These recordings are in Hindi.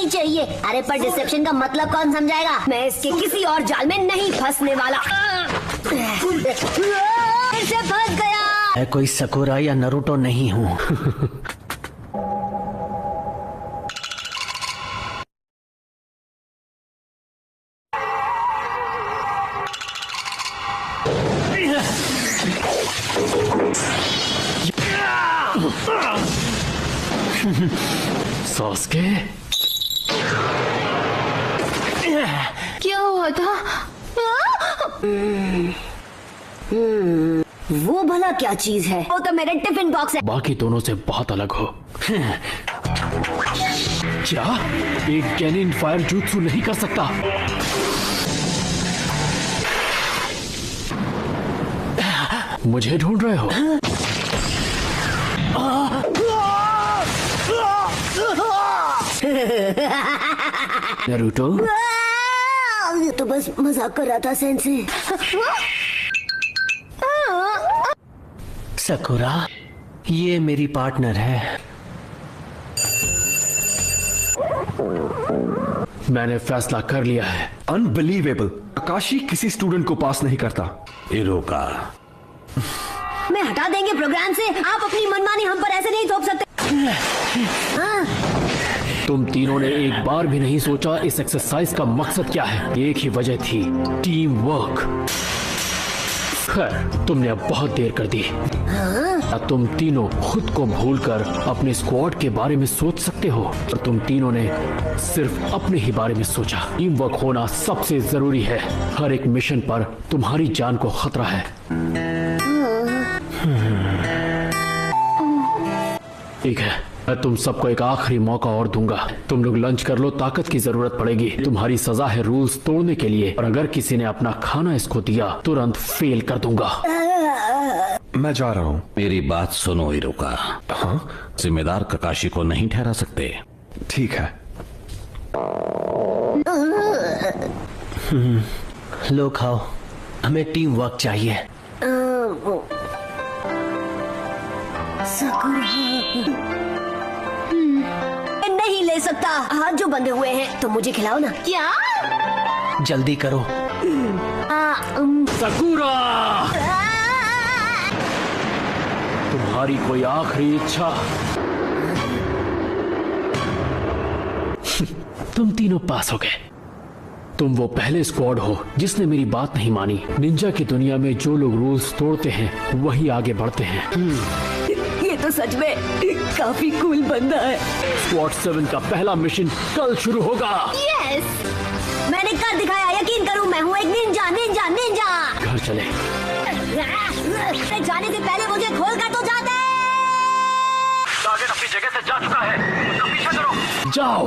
नहीं चाहिए। अरे पर डिसेप्शन का मतलब कौन समझाएगा? मैं इसके किसी और जाल में नहीं फंसने वाला। फिर से फंस गया। मैं कोई सकुरा या नरूटो नहीं हूँ। सास्के, क्या हुआ था? वो भला क्या चीज है? वो तो मेरे टिफिन बॉक्स है। बाकी दोनों से बहुत अलग हो। क्या एक गैनिन फायर jutsu नहीं कर सकता? मुझे ढूंढ रहे हो? नारुतो? तो बस मजाक कर रहा था सेंसे। सकुरा, ये मेरी पार्टनर है। मैंने फैसला कर लिया है। अनबिलीवेबल। काकाशी किसी स्टूडेंट को पास नहीं करता। इरोका, मैं हटा देंगे प्रोग्राम से। आप अपनी मनमानी हम पर ऐसे नहीं थोप सकते। तुम तीनों ने एक बार भी नहीं सोचा इस एक्सरसाइज का मकसद क्या है। एक ही वजह थी, टीम वर्क। खैर, तुमने अब बहुत देर कर दी। तुम तीनों खुद को भूलकर अपने स्क्वाड के बारे में सोच सकते हो। और तुम तीनों ने सिर्फ अपने ही बारे में सोचा। टीम वर्क होना सबसे जरूरी है। हर एक मिशन पर तुम्हारी जान को खतरा है। ठीक है, मैं तुम सबको एक आखिरी मौका और दूंगा। तुम लोग लंच कर लो, ताकत की जरूरत पड़ेगी। तुम्हारी सजा है रूल्स तोड़ने के लिए। और अगर किसी ने अपना खाना इसको दिया, तुरंत फेल कर दूंगा। मैं जा रहा हूँ। मेरी बात सुनो इरोका। हाँ, जिम्मेदार ककाशी को नहीं ठहरा सकते। ठीक है। लो खाओ, हमें टीम वर्क चाहिए। नहीं ले सकता। हाथ जो बंधे हुए हैं, तो मुझे खिलाओ ना। क्या? जल्दी करो। सकुरा, तुम्हारी कोई आखिरी इच्छा? तुम तीनों पास हो गए। तुम वो पहले स्क्वाड हो जिसने मेरी बात नहीं मानी। निंजा की दुनिया में जो लोग रूल्स तोड़ते हैं वही आगे बढ़ते हैं। ये तो सच में काफी कूल बंदा है। स्क्वाड 7 का पहला मिशन कल शुरू होगा। यस, मैंने कर दिखाया। यकीन करो, मैं हूँ एक निंजा निंजा निंजा। घर चले। जाने से पहले मुझे खोल कर तो जाते। टारगेट अपनी जगह से जा चुका है, उसका पीछा करो। जाओ।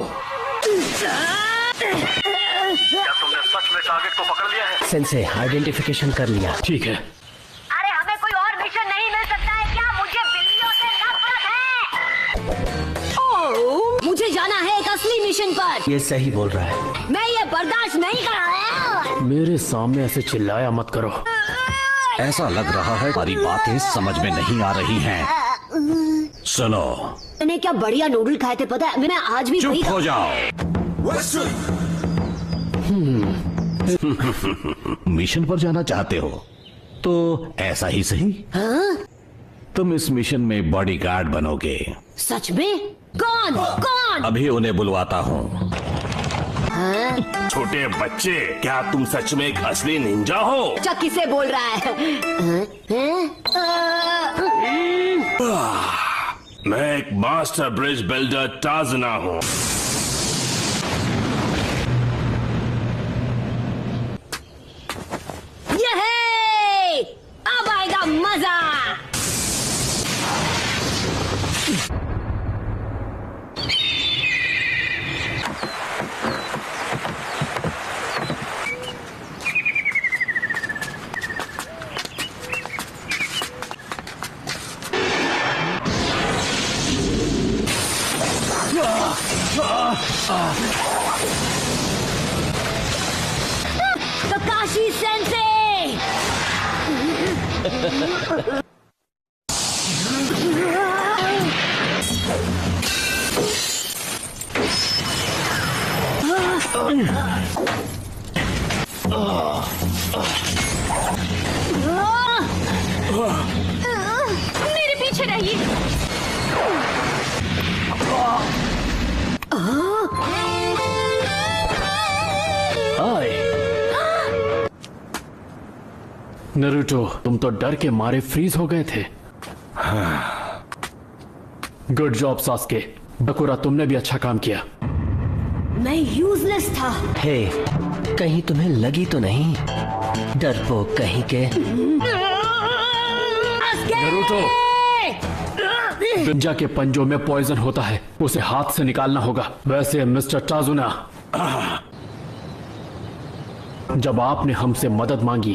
क्या तुमने सच में टारगेट को पकड़ लिया है? सेंसे, आइडेंटिफिकेशन कर लिया। ठीक है। अरे हमें कोई और मिशन नहीं मिल सकता है क्या? मुझे बिल्लियों से नफरत है। ओह, मुझे जाना है एक असली मिशन पर। ये सही बोल रहा है। मैं ये बर्दाश्त नहीं कर रहा। मेरे सामने ऐसे चिल्लाया मत करो। ऐसा लग रहा है हमारी बातें समझ में नहीं आ रही हैं। सुनो, मैंने क्या बढ़िया नूडल खाए थे पता है? मैं आज भी वही चुप हो जाओ। मिशन पर जाना चाहते हो तो ऐसा ही सही। हाँ? तुम इस मिशन में बॉडीगार्ड बनोगे। सच में? कौन कौन? अभी उन्हें बुलवाता हूँ। हाँ? छोटे बच्चे, क्या तुम सच में एक असली निंजा हो? चक्की से बोल रहा है। मैं एक मास्टर ब्रिज बिल्डर टाजना हूँ। ये अब आएगा मजा। ककाशी सेंसे। मेरे पीछे रहिए। हाय नरूटो, तुम तो डर के मारे फ्रीज हो गए थे। Good job Sasuke. बकुरा, तुमने भी अच्छा काम किया। मैं यूजलेस था। हे, कहीं तुम्हें लगी तो नहीं? डरपोक कहीं के। नरूटो, निंजा के पंजों में पॉइजन होता है, उसे हाथ से निकालना होगा। वैसे मिस्टर टाजुना, जब आपने हमसे मदद मांगी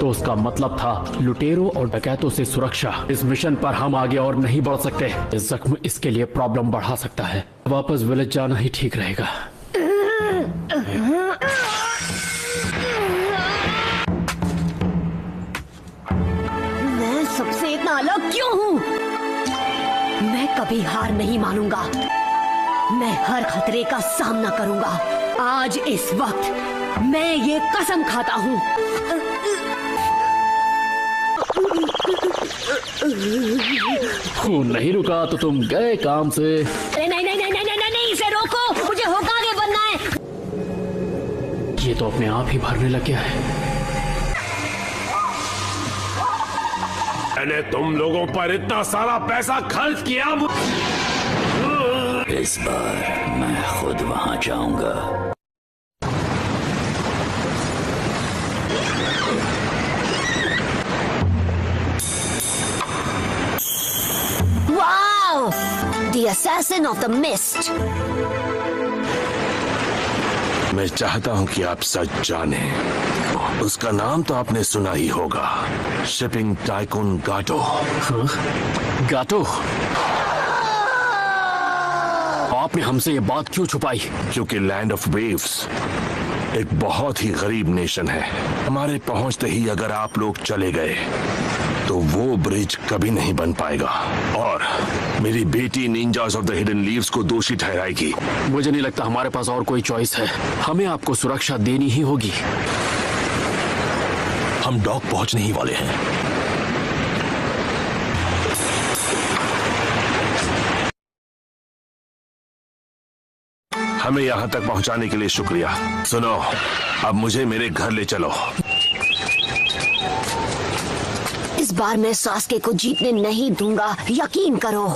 तो उसका मतलब था लुटेरों और डकैतों से सुरक्षा। इस मिशन पर हम आगे और नहीं बढ़ सकते। इस जख्म इसके लिए प्रॉब्लम बढ़ा सकता है। वापस विलेज जाना ही ठीक रहेगा। मैं सबसे इतना अलग क्यों हूँ? मैं कभी हार नहीं मानूंगा। मैं हर खतरे का सामना करूंगा। आज इस वक्त मैं ये कसम खाता हूँ। खून नहीं रुका तो तुम गए काम से। अरे नहीं नहीं नहीं नहीं नहीं नहीं, इसे रोको, मुझे होकागे बनना है। ये तो अपने आप ही भरने लग गया है। मैंने तुम लोगों पर इतना सारा पैसा खर्च किया। इस बार मैं खुद वहां जाऊंगा। Wow! The assassin of the mist. मैं चाहता हूं कि आप सच जाने। उसका नाम तो आपने सुना ही होगा, शिपिंग टाइकून गाटो। गाटो, आपने हमसे ये बात क्यों छुपाई? क्योंकि लैंड ऑफ वेव्स एक बहुत ही गरीब नेशन है। हमारे पहुंचते ही अगर आप लोग चले गए तो वो ब्रिज कभी नहीं बन पाएगा और मेरी बेटी ninjas of the hidden leaves को दोषी ठहराएगी। मुझे नहीं लगता हमारे पास और कोई चॉइस है। हमें आपको सुरक्षा देनी ही होगी। हम डॉक पहुंचने ही वाले हैं। हमें यहां तक पहुंचाने के लिए शुक्रिया। सुनो, अब मुझे मेरे घर ले चलो। इस बार मैं सास्के को जीतने नहीं दूंगा, यकीन करो।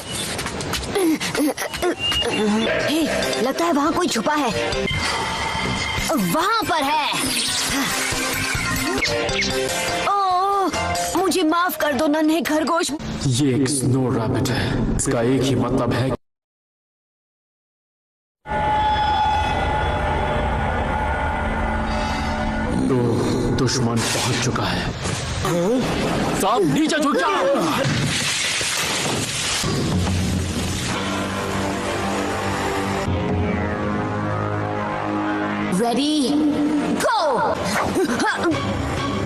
हे, लगता है वहां कोई छुपा है। वहां पर है। ओह, मुझे माफ कर दो नन्हे खरगोश। ये एक स्नो रैबिट है। इसका एक ही मतलब है तो दुश्मन पहुंच चुका है। सब नीचे झुक जाओ। रेडी गो।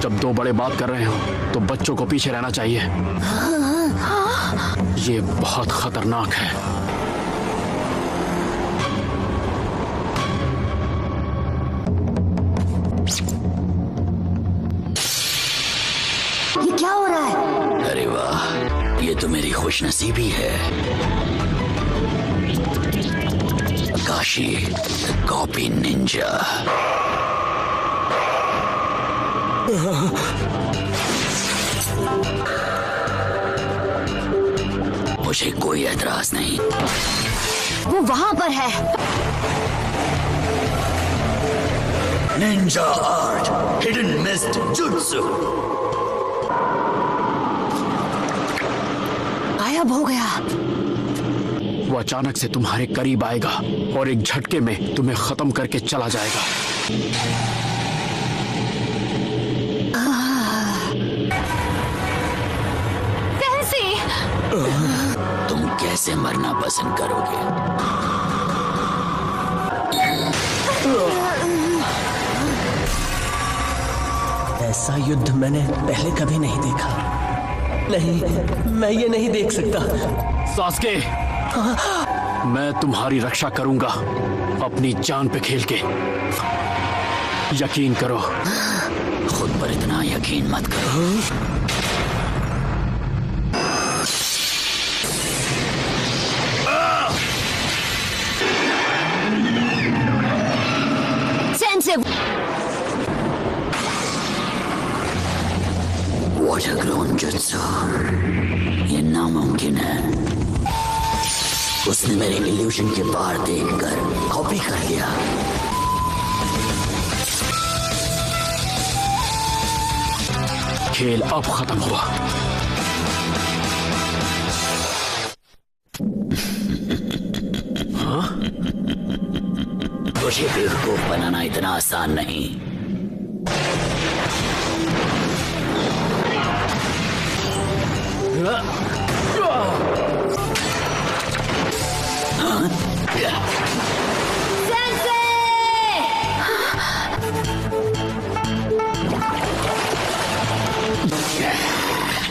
जब दो बड़े बात कर रहे हो तो बच्चों को पीछे रहना चाहिए। ये बहुत खतरनाक है। ये क्या हो रहा है? अरे वाह, ये तो मेरी खुशनसीबी है। Kashi copy Ninja. मुझे कोई एतराज नहीं। वो वहां पर है। Ninja art, hidden mist jutsu. गायब हो गया। वो अचानक से तुम्हारे करीब आएगा और एक झटके में तुम्हें खत्म करके चला जाएगा। कैसे? तुम कैसे मरना पसंद करोगे? ऐसा युद्ध मैंने पहले कभी नहीं देखा। नहीं, मैं ये नहीं देख सकता। सास्के, मैं तुम्हारी रक्षा करूंगा अपनी जान पे खेल के। यकीन करो। खुद पर इतना यकीन मत करो। सेंसे वाटर ग्रोन जुत्सु, ये नामुमकिन है। उसने मेरे इल्यूशन के पार देखकर कॉपी कर लिया। खेल अब खत्म हुआ। तुझे बेवकूफ बनाना इतना आसान नहीं।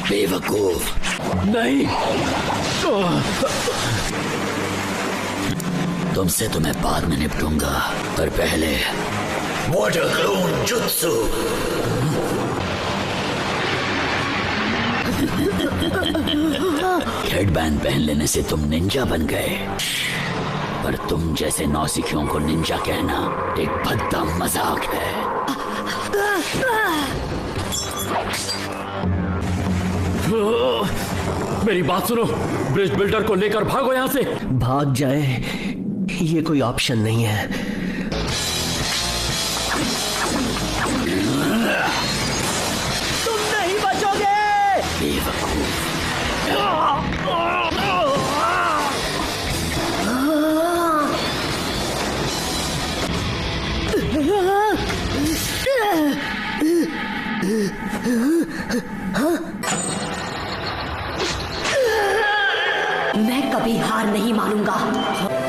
बेवकूफ नहीं, तुमसे तो मैं बाद में निपटूंगा, पर पहले वाटर ग्रोन जुत्सु। हेडबैंड पहन लेने से तुम निंजा बन गए, पर तुम जैसे नौसिखियों को निंजा कहना एक भद्दा मजाक है। मेरी बात सुनो, ब्रिज बिल्डर को लेकर भागो यहाँ से। भाग जाए ये कोई ऑप्शन नहीं है। तुम नहीं बचोगे। बेवकूफ। मैं कभी हार नहीं मानूंगा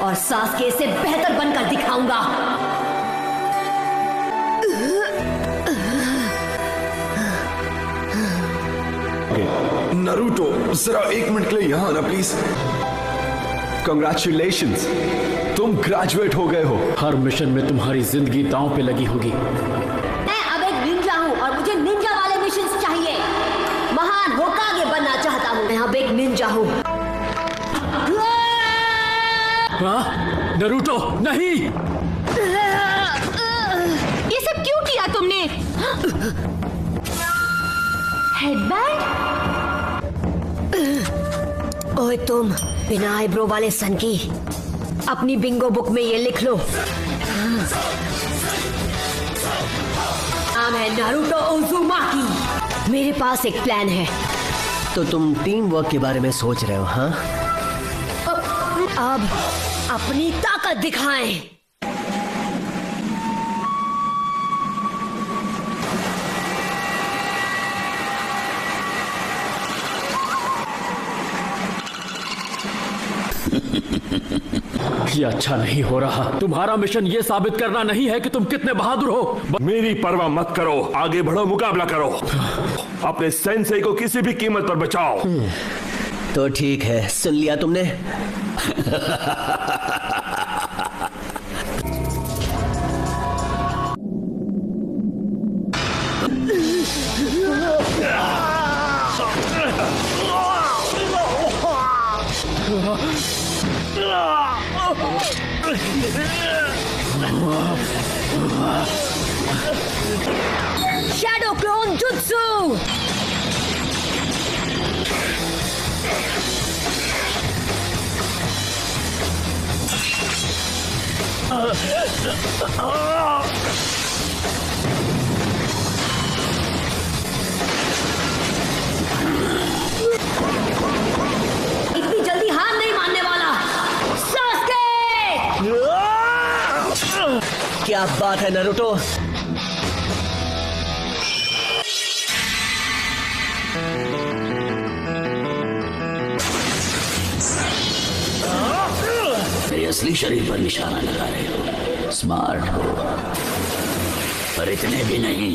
और सास्के से बेहतर बनकर दिखाऊंगा। नरूटो, जरा 1 मिनट के लिए यहाँ आना प्लीज। कंग्रेचुलेशंस, तुम ग्रेजुएट हो गए हो। हर मिशन में तुम्हारी जिंदगी दांव पे लगी होगी। मैं अब एक निंजा हूँ और मुझे निंजा वाले मिशंस चाहिए। महान होकागे बनना चाहता हूँ। मैं अब एक निंजा हूँ। हाँ? नरूटो नहीं। ये सब क्यों किया तुमने? हेडबैंड? ओए तुम, बिना आईब्रो वाले सन की, अपनी बिंगो बुक में ये लिख लो। नाम है नारुतो उज़ुमाकी। मेरे पास एक प्लान है। तो तुम टीम वर्क के बारे में सोच रहे हो? हाँ, अब अपनी ताकत दिखाएं। ये अच्छा नहीं हो रहा। तुम्हारा मिशन ये साबित करना नहीं है कि तुम कितने बहादुर हो। मेरी परवाह मत करो, आगे बढ़ो, मुकाबला करो। अपने सेंसेई को किसी भी कीमत पर बचाओ। तो ठीक है, सुन लिया तुमने। Shadow clone jutsu. इतनी जल्दी हार नहीं मानने वाला। सास्के! क्या बात है नारुतो। मेरे असली शरीर पर निशाना लगा रहे हो। स्मार्ट हो, पर इतने भी नहीं।